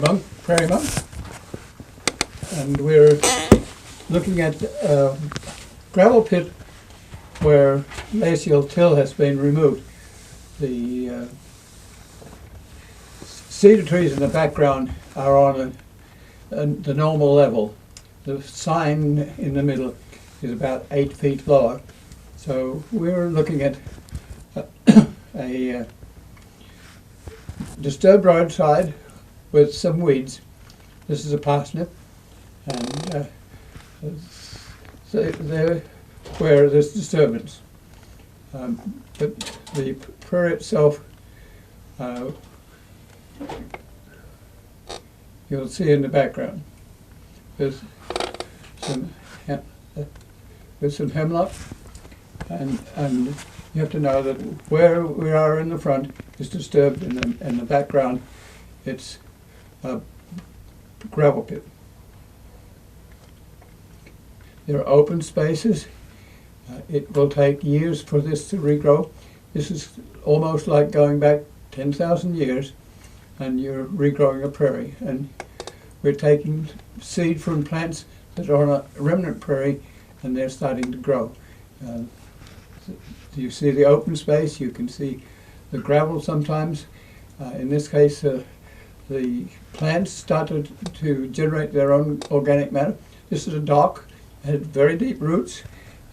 Prairie monk, and we're looking at a gravel pit where glacial till has been removed. The cedar trees in the background are on the normal level. The sign in the middle is about 8 feet lower. So we're looking at a disturbed roadside with some weeds. This is a parsnip, and they're where there's disturbance. But the prairie itself, you'll see in the background, there's some hemlock, and you have to know that where we are in the front is disturbed, in the background it's a gravel pit. There are open spaces. It will take years for this to regrow. This is almost like going back 10,000 years and you're regrowing a prairie. And we're taking seed from plants that are on a remnant prairie and they're starting to grow. You see the open space, you can see the gravel sometimes. In this case, the plants started to generate their own organic matter. This is a dock. It had very deep roots,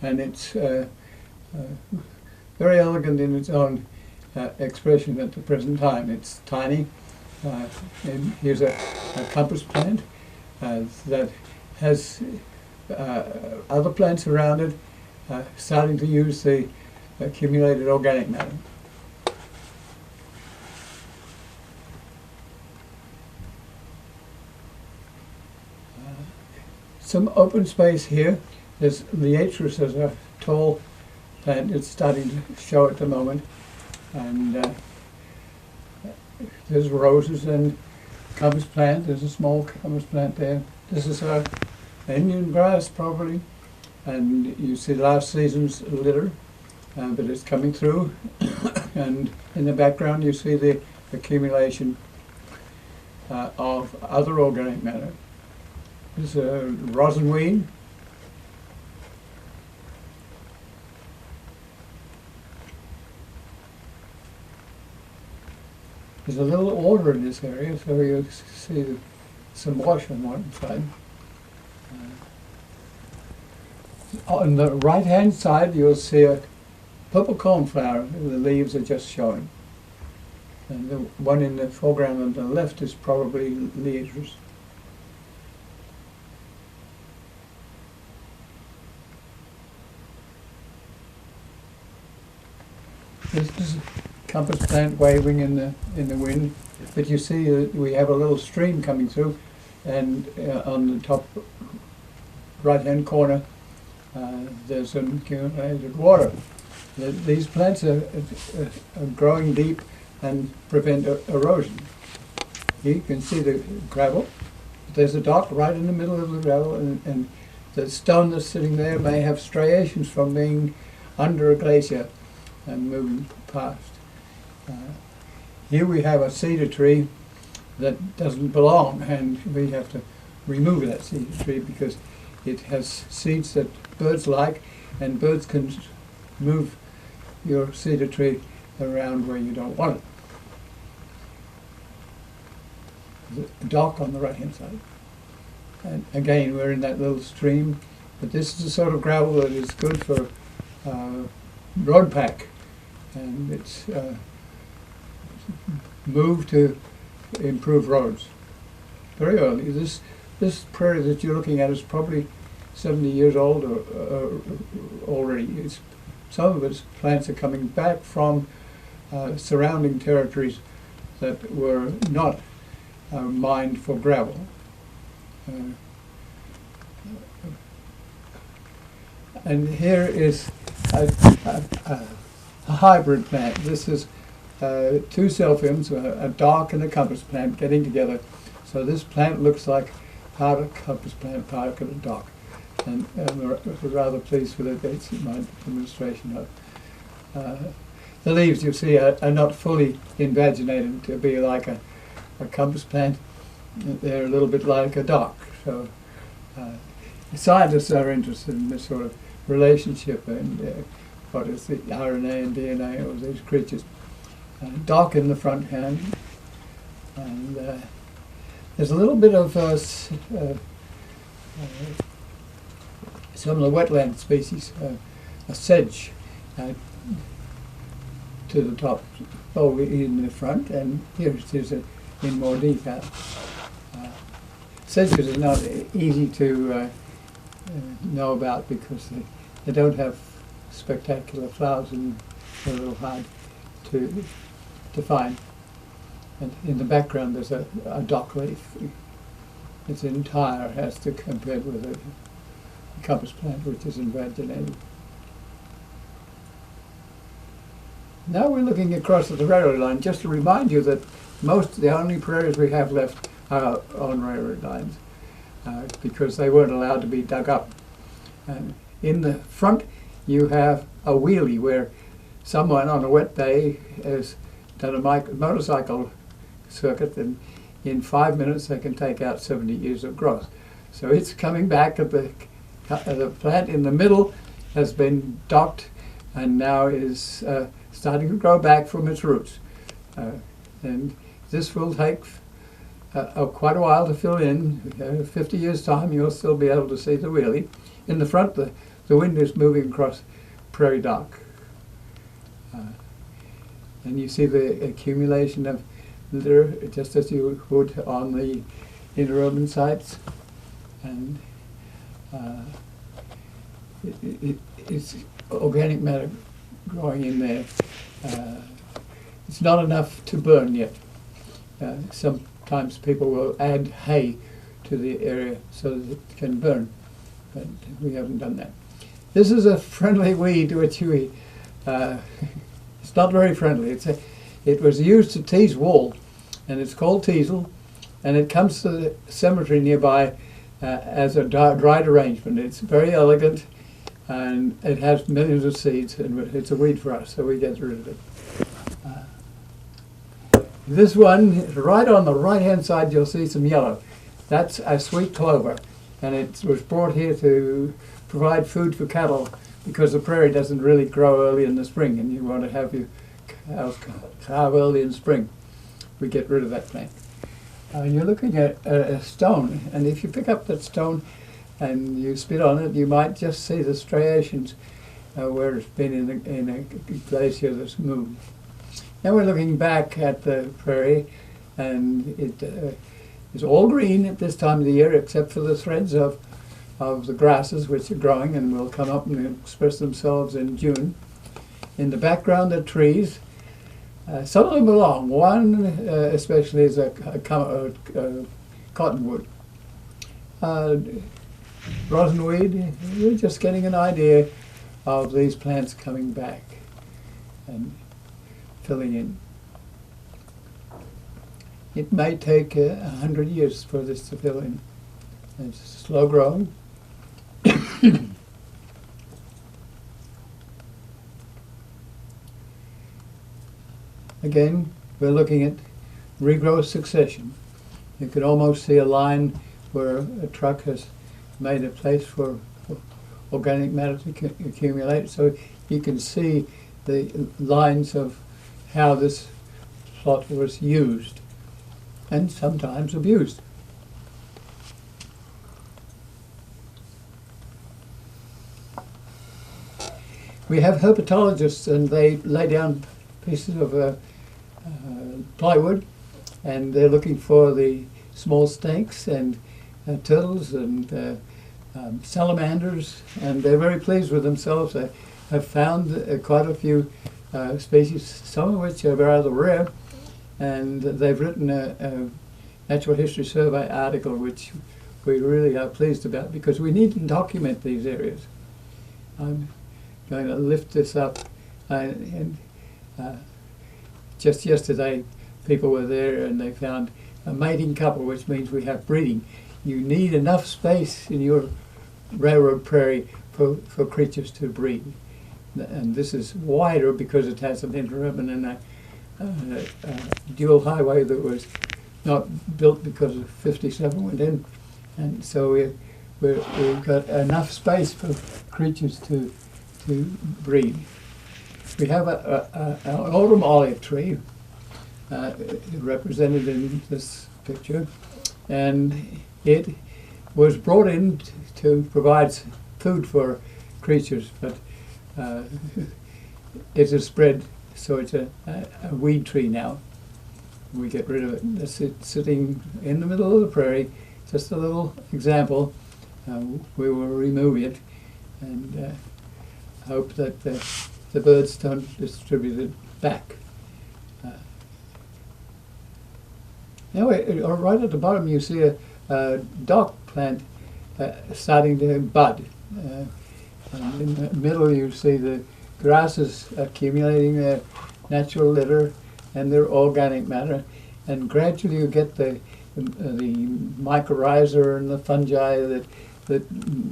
and it's very elegant in its own expression at the present time. It's tiny. And here's a compass plant that has other plants around it starting to use the accumulated organic matter. Some open space here. There's liatris as a tall plant. It's starting to show at the moment, and there's roses and compass plant. There's a small compass plant there. This is Indian grass probably, and you see last season's litter, but it's coming through. And in the background you see the accumulation of other organic matter. This is a rosinweed. There's a little order in this area, so you see some wash on one side. On the right-hand side, you'll see a purple coneflower. The leaves are just showing. And the one in the foreground on the left is probably liatris. This is a compass plant waving in the wind, but you see we have a little stream coming through, and on the top right-hand corner there's some accumulated water. These plants are growing deep and prevent erosion. Here you can see the gravel. There's a dock right in the middle of the gravel, and the stone that's sitting there may have striations from being under a glacier and moving past. Here we have a cedar tree that doesn't belong, and we have to remove that cedar tree because it has seeds that birds like, and birds can move your cedar tree around where you don't want it. There's a dock on the right hand side. And again, we're in that little stream, but this is the sort of gravel that is good for road pack. And it's moved to improve roads very early. This prairie that you're looking at is probably 70 years old already. Some of its plants are coming back from surrounding territories that were not mined for gravel. And here is a hybrid plant. This is two selfiums, a dock and a compass plant getting together. So this plant looks like part of compass plant, part of a dock. And we're rather pleased with it. It's my demonstration of. The leaves, you see, are not fully invaginated to be like a compass plant. they're a little bit like a dock. So scientists are interested in this sort of relationship and what is the RNA and DNA of these creatures. Dock in the front hand, and there's a little bit of some of the wetland species, a sedge to the top, in the front, and here it is in more detail. Sedges are not easy to know about because they don't have spectacular flowers and they're a little hard to find. And in the background there's a dock leaf. It's entire as to compared with a compass plant which is invaginated. Now we're looking across at the railroad line, just to remind you that the only prairies we have left are on railroad lines because they weren't allowed to be dug up. And in the front you have a wheelie where someone on a wet day has done a motorcycle circuit, and in 5 minutes they can take out 70 years of growth. So it's coming back at the plant in the middle has been docked and now is starting to grow back from its roots. And this will take quite a while to fill in. 50 years time you'll still be able to see the wheelie. In the front the wind is moving across Prairie Dock. And you see the accumulation of litter just as you would on the interurban sites. And it's organic matter growing in there. It's not enough to burn yet. Sometimes people will add hay to the area so that it can burn, but we haven't done that. This is a friendly weed which we, it's not very friendly. It was used to tease wool, and it's called teasel, and it comes to the cemetery nearby as a dried arrangement. It's very elegant, and it has millions of seeds, and it's a weed for us, so we get rid of it. This one, right on the right-hand side, you'll see some yellow. That's a sweet clover, and it was brought here to provide food for cattle because the prairie doesn't really grow early in the spring, and you want to have your cows calve early in spring. We get rid of that plant. You're looking at a stone, and if you pick up that stone and you spit on it, you might just see the striations where it's been in a glacier that's moved. Now we're looking back at the prairie, and it is all green at this time of the year except for the threads of the grasses which are growing and will come up and express themselves in June. In the background are trees. Some of them are long. One especially is a cottonwood. Rosenweed, we're just getting an idea of these plants coming back and filling in. It may take 100 years for this to fill in. It's slow growing. Again, we're looking at regrowth succession. You can almost see a line where a truck has made a place for organic matter to accumulate, so you can see the lines of how this plot was used and sometimes abused. We have herpetologists, and they lay down pieces of plywood, and they're looking for the small snakes and turtles and salamanders, and they're very pleased with themselves. They have found quite a few species, some of which are rather rare, and they've written a Natural History Survey article which we really are pleased about because we need to document these areas. I'm going to lift this up, and just yesterday people were there and they found a mating couple, which means we have breeding. You need enough space in your railroad prairie for creatures to breed. And this is wider because it has an interurban and a dual highway that was not built because of 57 went in, and so we've got enough space for creatures to breed. We have an autumn olive tree represented in this picture, and it was brought in to provide food for creatures, but it has spread, so it's a weed tree now. We get rid of it. It's sitting in the middle of the prairie, just a little example. We will remove it and hope that the birds don't distribute it back. Now, right at the bottom you see a dock plant starting to bud. And in the middle you see the grasses accumulating their natural litter and their organic matter, and gradually you get the mycorrhiza and the fungi that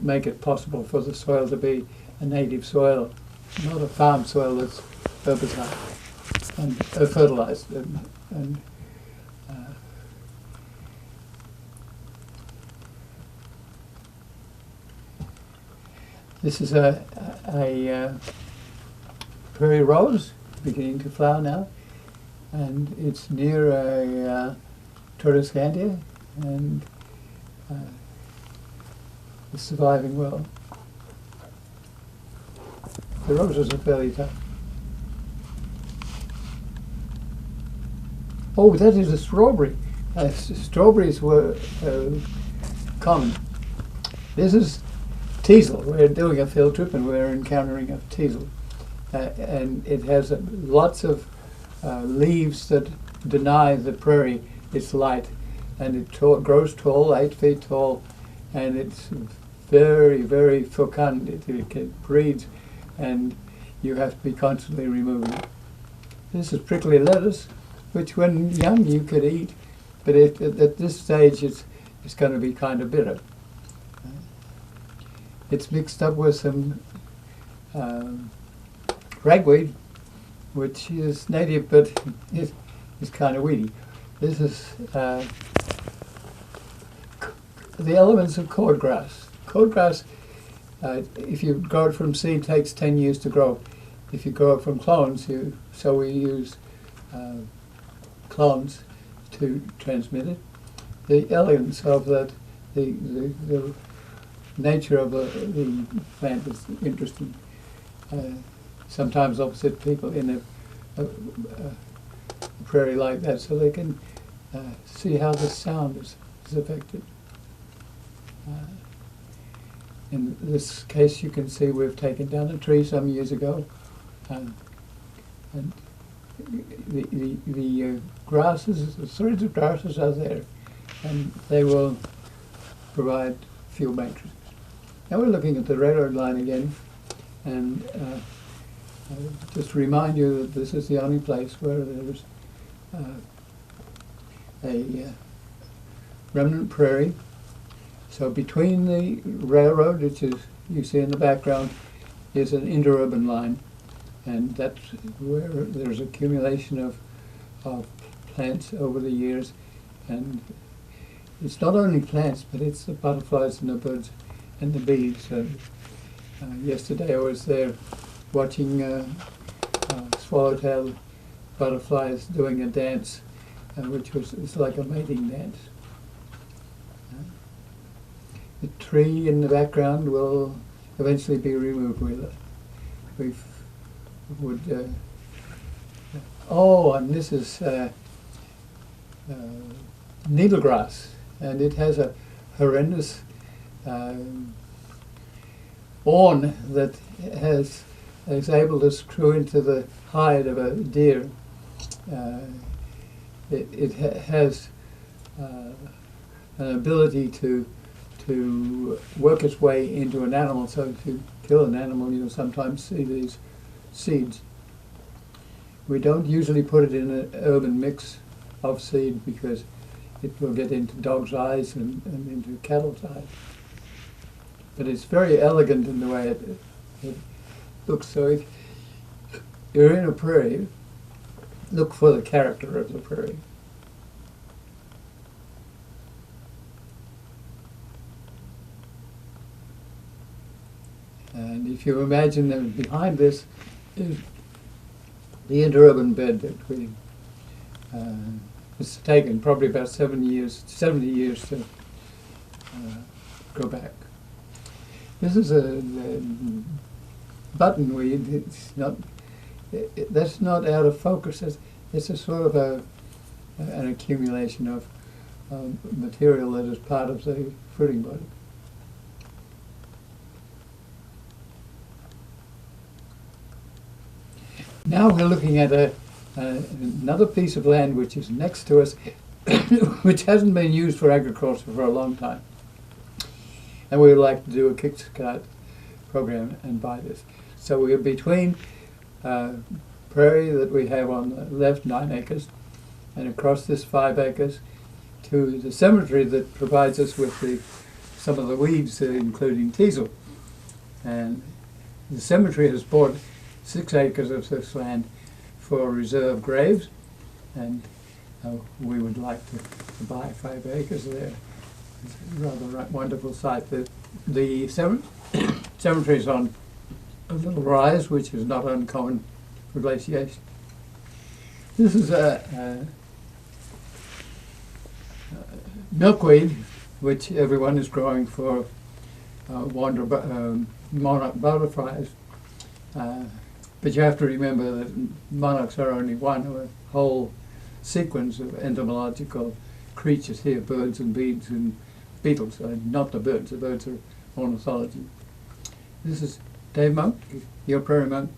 make it possible for the soil to be a native soil, not a farm soil that's herbicide and fertilized. And this is a prairie rose beginning to flower now, and it's near a Torrescandia, and it's surviving well. The roses are fairly tough. Oh, that is a strawberry. Strawberries were common. This is teasel. We're doing a field trip and we're encountering a teasel. And it has lots of leaves that deny the prairie its light. And it grows tall, 8 feet tall, and it's very, very fecund. It breeds, and you have to be constantly removing it. This is prickly lettuce, which when young you could eat, but at this stage it's going to be kind of bitter. It's mixed up with some ragweed, which is native but is kind of weedy. This is the elements of cordgrass. Cordgrass, if you grow it from seed, takes 10 years to grow. If you grow it from clones, so we use clones to transmit it. The elegance of that, the nature of the plant is interesting. Sometimes I'll sit people in a prairie like that so they can see how the sound is affected. In this case, you can see we've taken down a tree some years ago, and the grasses, the threads of grasses are there, and they will provide fuel matrices. Now we're looking at the railroad line again, and just to remind you that this is the only place where there's a remnant prairie. So between the railroad, which is you see in the background, is an interurban line, and that's where there's accumulation of plants over the years, and it's not only plants, but it's the butterflies and the birds and the bees. Yesterday I was there watching swallowtail butterflies doing a dance, which it's like a mating dance. The tree in the background will eventually be removed. And this is needlegrass, and it has a horrendous awn that is able to screw into the hide of a deer. It has an ability to work its way into an animal. So if you kill an animal, you'll sometimes see these seeds. We don't usually put it in an urban mix of seed because it will get into dogs' eyes and into cattle's eyes. But it's very elegant in the way it looks. So if you're in a prairie, look for the character of the prairie. if you imagine that behind this is the interurban bed that we it's taken probably about 70 years to go back. This is a button where it's not. That's not out of focus. It's a sort of an accumulation of material that is part of the fruiting body. Now we're looking at another piece of land which is next to us, which hasn't been used for agriculture for a long time. And we would like to do a kickstart program and buy this. So we're between Prairie that we have on the left, 9 acres, and across this 5 acres to the cemetery that provides us with some of the weeds, including teasel. And the cemetery has bought 6 acres of this land for reserve graves, and we would like to buy 5 acres there. It's a rather wonderful site. The cemetery is on a little rise, which is not uncommon for glaciation. This is a milkweed, which everyone is growing for monarch butterflies. But you have to remember that monarchs are only one of a whole sequence of entomological creatures here, birds and bees and beetles, not the birds. The birds are ornithology. This is Dave Monk, your prairie monk.